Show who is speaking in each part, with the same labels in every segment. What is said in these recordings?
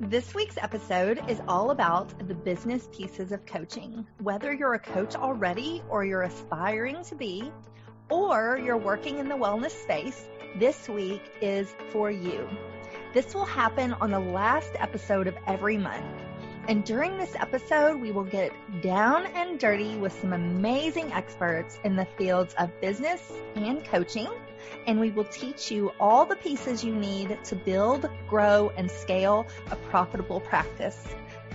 Speaker 1: This week's episode is all about the business pieces of coaching. Whether you're a coach already or you're aspiring to be, or you're working in the wellness space, this week is for you. This will happen on the last episode of every month. And during this episode, we will get down and dirty with some amazing experts in the fields of business and coaching. And we will teach you all the pieces you need to build, grow, and scale a profitable practice.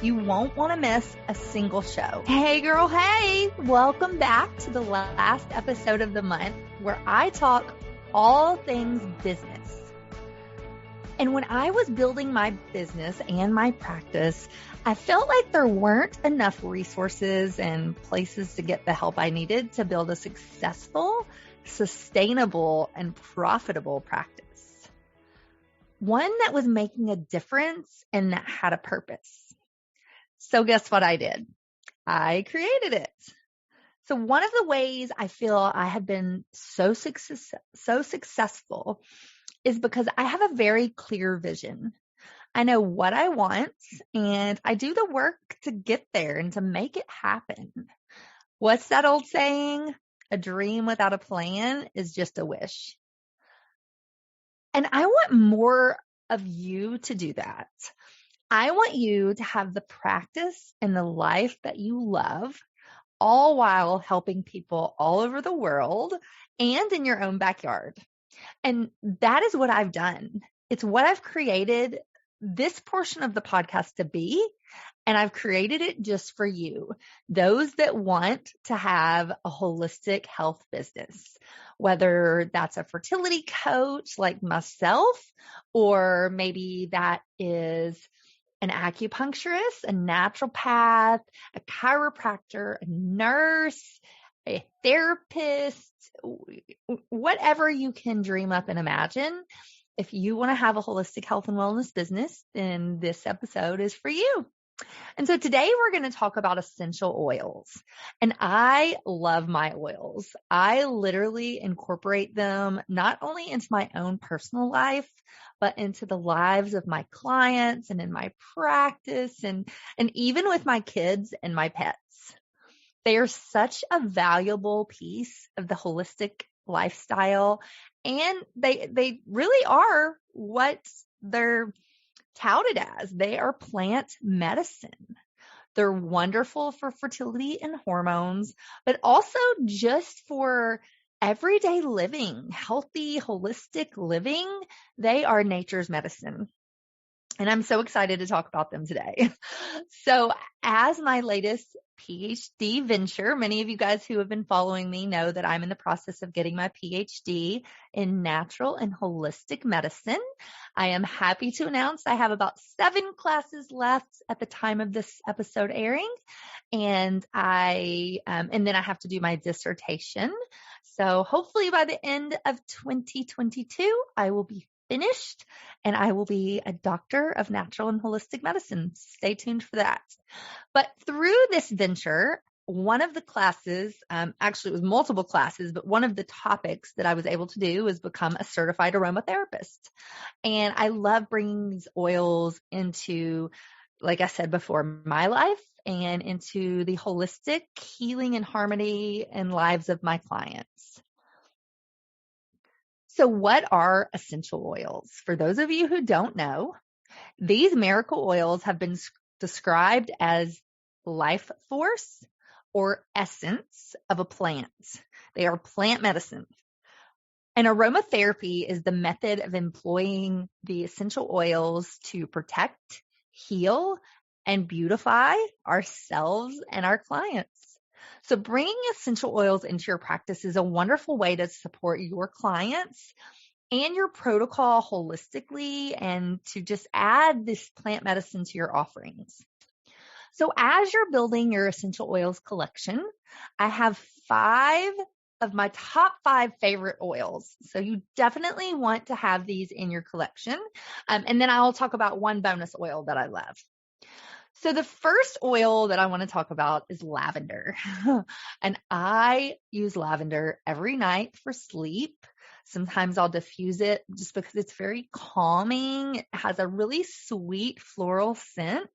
Speaker 1: You won't want to miss a single show. Hey girl, hey! Welcome back to the last episode of the month where I talk all things business. And when I was building my business and my practice, I felt like there weren't enough resources and places to get the help I needed to build a successful, sustainable, and profitable practice. One that was making a difference and that had a purpose. So guess what I did? I created it. So one of the ways I feel I have been so successful is because I have a very clear vision. I know what I want and I do the work to get there and to make it happen. What's that old saying? A dream without a plan is just a wish. And I want more of you to do that. I want you to have the practice and the life that you love, all while helping people all over the world and in your own backyard. And that is what I've done. It's what I've created this portion of the podcast to be, and I've created it just for you, those that want to have a holistic health business, whether that's a fertility coach like myself, or maybe that is an acupuncturist, a naturopath, a chiropractor, a nurse, a therapist, whatever you can dream up and imagine. If you want to have a holistic health and wellness business, then this episode is for you. And so today we're going to talk about essential oils. And I love my oils. I literally incorporate them not only into my own personal life, but into the lives of my clients and in my practice and even with my kids and my pets. They are such a valuable piece of the holistic lifestyle, and they really are what they're touted as. They are plant medicine. They're wonderful for fertility and hormones, but also just for everyday living, healthy, holistic living. They are nature's medicine. And I'm so excited to talk about them today. So as my latest PhD venture, many of you guys who have been following me know that I'm in the process of getting my PhD in natural and holistic medicine. I am happy to announce I have about 7 classes left at the time of this episode airing. And then I have to do my dissertation. So hopefully by the end of 2022, I will be finished and I will be a doctor of natural and holistic medicine. Stay tuned for that. But through this venture, one of the classes, actually it was multiple classes, but one of the topics that I was able to do was become a certified aromatherapist. And I love bringing these oils into, like I said before, my life and into the holistic healing and harmony and lives of my clients. So what are essential oils? For those of you who don't know, these miracle oils have been described as life force or essence of a plant. They are plant medicine. And aromatherapy is the method of employing the essential oils to protect, heal, and beautify ourselves and our clients. So bringing essential oils into your practice is a wonderful way to support your clients and your protocol holistically and to just add this plant medicine to your offerings. So as you're building your essential oils collection, I have 5 of my top 5 favorite oils. So you definitely want to have these in your collection. And then I'll talk about one bonus oil that I love. So the first oil that I want to talk about is lavender. And I use lavender every night for sleep. Sometimes I'll diffuse it just because it's very calming. It has a really sweet floral scent.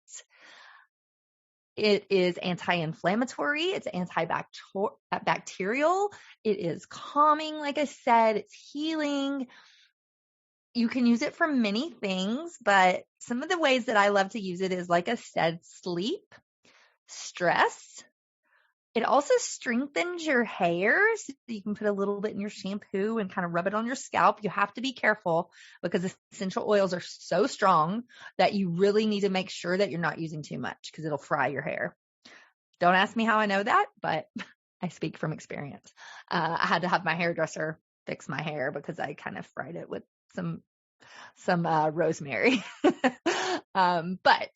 Speaker 1: It is anti-inflammatory. It's antibacterial. It is calming. Like I said, it's healing. You can use it for many things, but some of the ways that I love to use it is, like I said, sleep, stress. It also strengthens your hair. So you can put a little bit in your shampoo and kind of rub it on your scalp. You have to be careful because essential oils are so strong that you really need to make sure that you're not using too much because it'll fry your hair. Don't ask me how I know that, but I speak from experience. I had to have my hairdresser fix my hair because I kind of fried it with some rosemary. But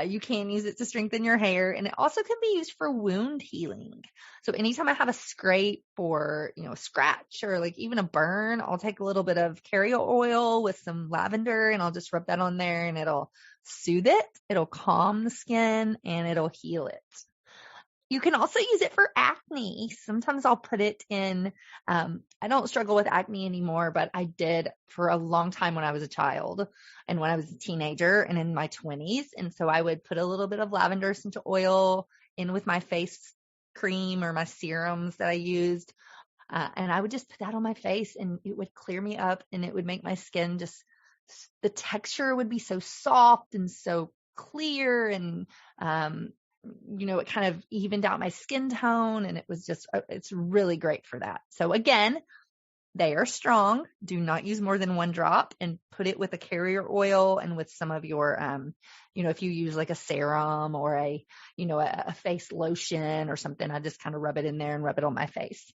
Speaker 1: you can use it to strengthen your hair, and it also can be used for wound healing. So anytime I have a scrape or, a scratch or like even a burn, I'll take a little bit of carrier oil with some lavender and I'll just rub that on there and it'll soothe it. It'll calm the skin and it'll heal it. You can also use it for acne. Sometimes I'll put it in, I don't struggle with acne anymore, but I did for a long time when I was a child and when I was a teenager and in my 20s. And so I would put a little bit of lavender essential oil in with my face cream or my serums that I used. And I would just put that on my face and it would clear me up and it would make my skin the texture would be so soft and so clear and, it kind of evened out my skin tone and it's really great for that. So again, they are strong. Do not use more than 1 drop and put it with a carrier oil and with some of your, if you use like a serum or a face lotion or something, I just kind of rub it in there and rub it on my face.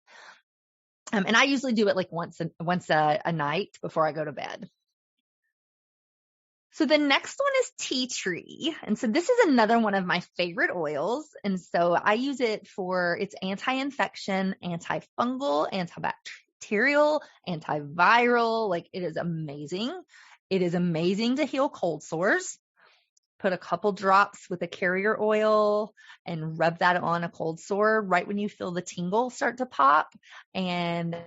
Speaker 1: And I usually do it like once a night before I go to bed. So the next one is tea tree. And so this is another one of my favorite oils. And so I use it for its anti-infection, antifungal, antibacterial, antiviral. Like it is amazing. It is amazing to heal cold sores. Put a couple drops with a carrier oil and rub that on a cold sore right when you feel the tingle start to pop. And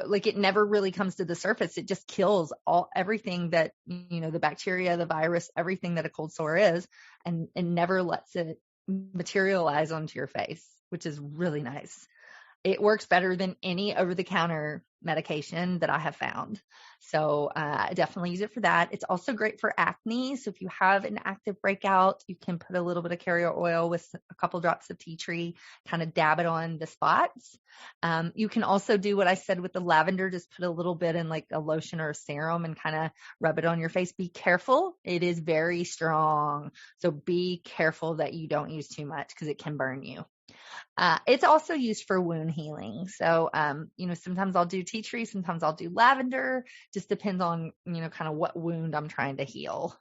Speaker 1: like it never really comes to the surface. It just kills everything that, the bacteria, the virus, everything that a cold sore is, and never lets it materialize onto your face, which is really nice. It works better than any over-the-counter medication that I have found. So I definitely use it for that. It's also great for acne. So if you have an active breakout, you can put a little bit of carrier oil with a couple drops of tea tree, kind of dab it on the spots. You can also do what I said with the lavender, just put a little bit in like a lotion or a serum and kind of rub it on your face. Be careful. It is very strong. So be careful that you don't use too much because it can burn you. It's also used for wound healing. So, sometimes I'll do tea tree, sometimes I'll do lavender, just depends on, kind of what wound I'm trying to heal.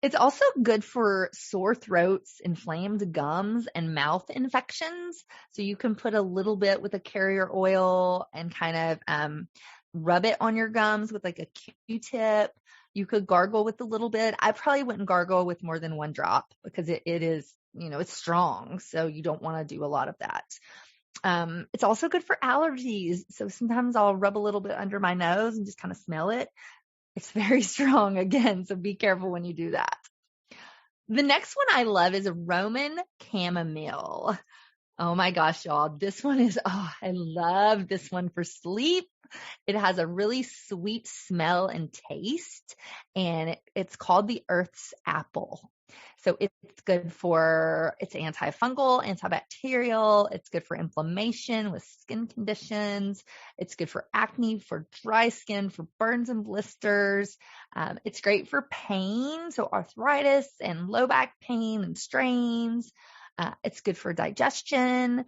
Speaker 1: It's also good for sore throats, inflamed gums, and mouth infections. So you can put a little bit with a carrier oil and kind of rub it on your gums with like a Q-tip. You could gargle with a little bit. I probably wouldn't gargle with more than 1 drop because it is, it's strong. So you don't want to do a lot of that. It's also good for allergies. So sometimes I'll rub a little bit under my nose and just kind of smell it. It's very strong again. So be careful when you do that. The next one I love is a Roman chamomile. Oh my gosh, y'all. This one is, I love this one for sleep. It has a really sweet smell and taste, and it's called the Earth's apple. So it's good it's antifungal, antibacterial. It's good for inflammation with skin conditions. It's good for acne, for dry skin, for burns and blisters. It's great for pain. So arthritis and low back pain and strains. It's good for digestion.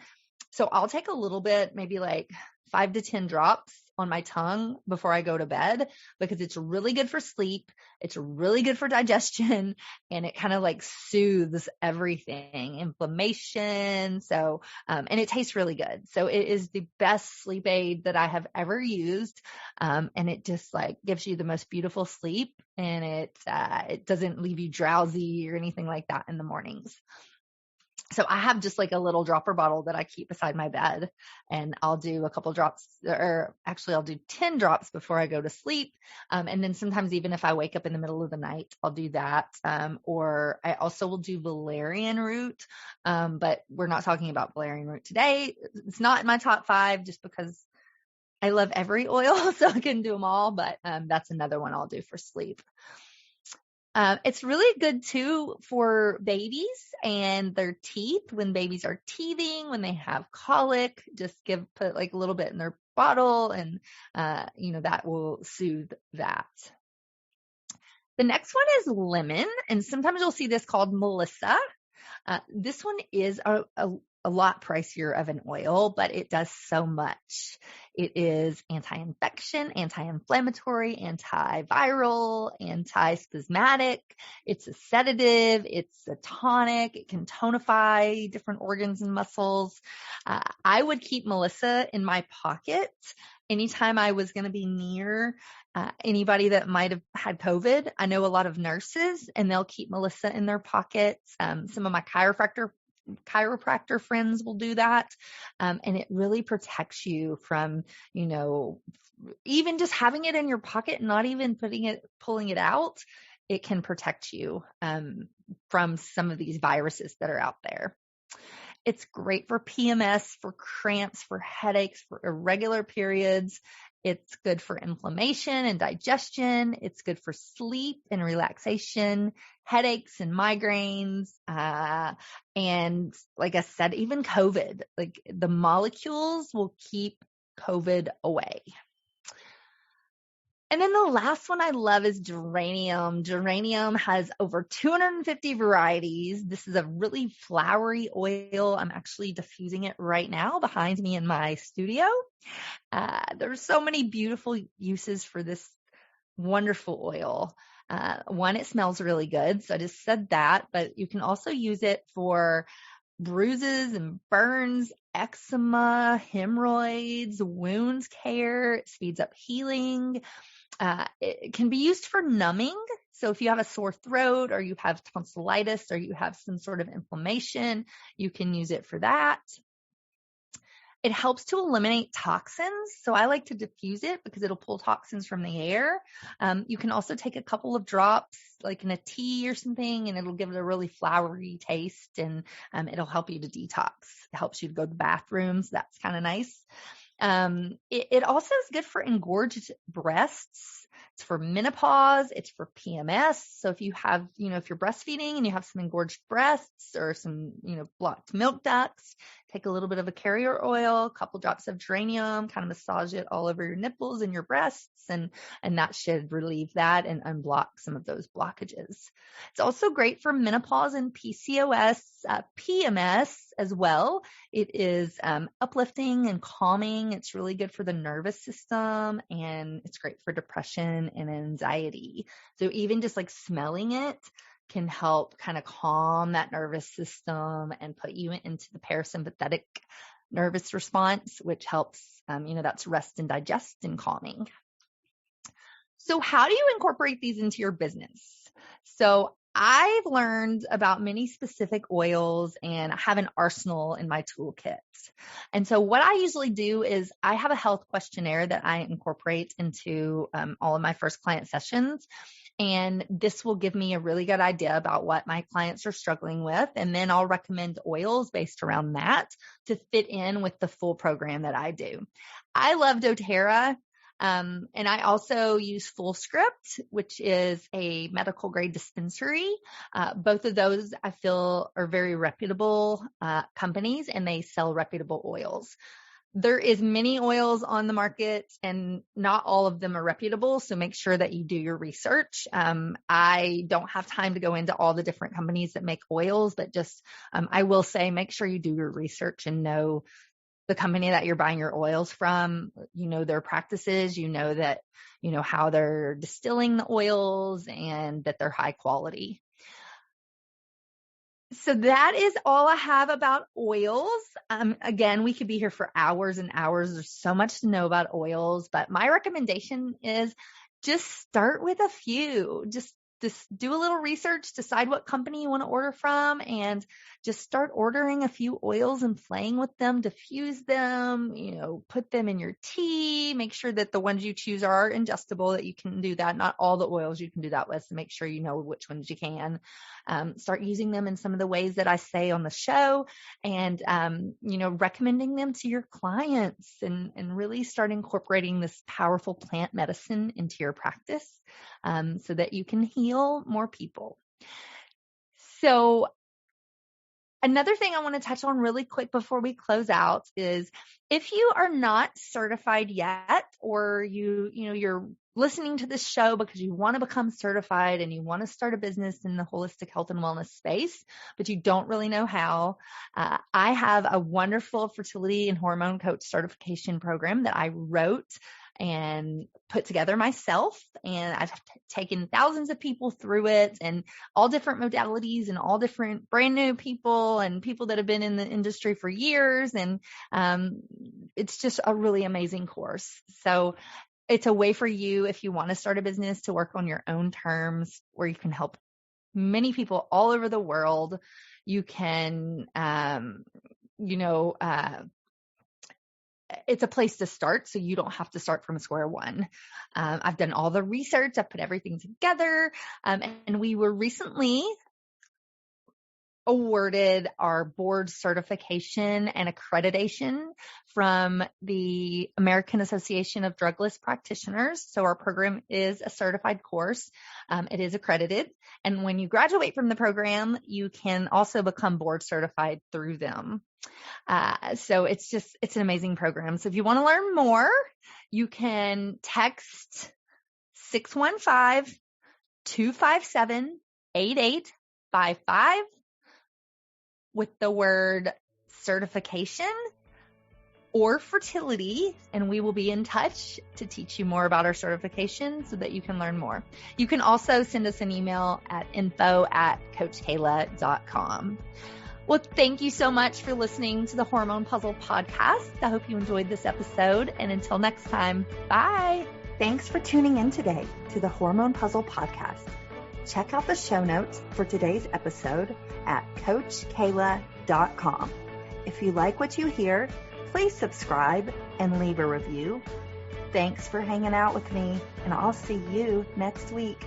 Speaker 1: So I'll take a little bit, maybe like 5 to 10 drops on my tongue before I go to bed because it's really good for sleep. It's really good for digestion and it kind of like soothes everything, inflammation. So, and it tastes really good. So it is the best sleep aid that I have ever used. And it just like gives you the most beautiful sleep and it doesn't leave you drowsy or anything like that in the mornings. So I have just like a little dropper bottle that I keep beside my bed, and I'll do a couple drops, or actually I'll do 10 drops before I go to sleep. And then sometimes even if I wake up in the middle of the night, I'll do that. Or I also will do valerian root. But we're not talking about valerian root today. It's not in my top 5 just because I love every oil, so I can do them all. But that's another one I'll do for sleep. It's really good too for babies and their teeth when babies are teething, when they have colic. Just put like a little bit in their bottle, and that will soothe that. The next one is lemon, and sometimes you'll see this called Melissa. This one is a lot pricier of an oil, but it does so much. It is anti-infection, anti-inflammatory, antiviral, antispasmodic. It's a sedative. It's a tonic. It can tonify different organs and muscles. I would keep Melissa in my pocket anytime I was going to be near anybody that might have had COVID. I know a lot of nurses, and they'll keep Melissa in their pockets. Some of my chiropractor friends will do that. And it really protects you from, even just having it in your pocket, not even pulling it out. It can protect you from some of these viruses that are out there. It's great for PMS, for cramps, for headaches, for irregular periods. It's good for inflammation and digestion. It's good for sleep and relaxation, headaches and migraines. And like I said, even COVID, like the molecules will keep COVID away. And then the last one I love is geranium. Geranium has over 250 varieties. This is a really flowery oil. I'm actually diffusing it right now behind me in my studio. There's so many beautiful uses for this wonderful oil. One, it smells really good. So I just said that, but you can also use it for bruises and burns, eczema, hemorrhoids, wounds care. It speeds up healing. It can be used for numbing. So if you have a sore throat, or you have tonsillitis, or you have some sort of inflammation, you can use it for that. It helps to eliminate toxins. So I like to diffuse it because it'll pull toxins from the air. You can also take a couple of drops, like in a tea or something, and it'll give it a really flowery taste, and it'll help you to detox. It helps you to go to the bathroom. So that's kind of nice. It also is good for engorged breasts. It's for menopause. It's for PMS. So if you have, if you're breastfeeding and you have some engorged breasts or some, blocked milk ducts, take a little bit of a carrier oil, a couple drops of geranium, kind of massage it all over your nipples and your breasts, and that should relieve that and unblock some of those blockages. It's also great for menopause and PCOS, PMS as well. It is uplifting and calming. It's really good for the nervous system, and it's great for depression and anxiety. So even just like smelling it can help kind of calm that nervous system and put you into the parasympathetic nervous response, which helps, that's rest and digest and calming. So how do you incorporate these into your business? So I've learned about many specific oils, and I have an arsenal in my toolkit. And so what I usually do is I have a health questionnaire that I incorporate into all of my first client sessions. And this will give me a really good idea about what my clients are struggling with. And then I'll recommend oils based around that to fit in with the full program that I do. I love doTERRA. And I also use FullScript, which is a medical grade dispensary. Both of those I feel are very reputable companies, and they sell reputable oils. There is many oils on the market, and not all of them are reputable. So make sure that you do your research. I don't have time to go into all the different companies that make oils, but just, I will say, make sure you do your research and know the company that you're buying your oils from, their practices, that, how they're distilling the oils and that they're high quality. So that is all I have about oils. Again, we could be here for hours and hours. There's so much to know about oils, but my recommendation is just start with a few. Just just do a little research, decide what company you want to order from, and just start ordering a few oils and playing with them, diffuse them, put them in your tea, make sure that the ones you choose are ingestible, that you can do that. Not all the oils you can do that with, so make sure you know which ones you can. Start using them in some of the ways that I say on the show, and, recommending them to your clients, and really start incorporating this powerful plant medicine into your practice, so that you can heal more people. So another thing I want to touch on really quick before we close out is, if you are not certified yet, or you're listening to this show because you want to become certified and you want to start a business in the holistic health and wellness space, but you don't really know how, I have a wonderful fertility and hormone coach certification program that I wrote and put together myself. And I've taken thousands of people through it, and all different modalities, and all different brand new people, and people that have been in the industry for years. And it's just a really amazing course. So it's a way for you, if you want to start a business, to work on your own terms, where you can help many people all over the world. You can, it's a place to start, so you don't have to start from square one. I've done all the research. I've put everything together. And we were recently awarded our board certification and accreditation from the American Association of Drugless Practitioners. So our program is a certified course. It is accredited. And when you graduate from the program, you can also become board certified through them. So it's an amazing program. So if you want to learn more, you can text 615-257-8855 with the word certification or fertility, and we will be in touch to teach you more about our certification so that you can learn more. You can also send us an email at info@coachkela.com. Well, thank you so much for listening to the Hormone Puzzle Podcast. I hope you enjoyed this episode, and until next time, bye. Thanks for tuning in today to the Hormone Puzzle Podcast. Check out the show notes for today's episode at coachkela.com. If you like what you hear, please subscribe and leave a review. Thanks for hanging out with me, and I'll see you next week.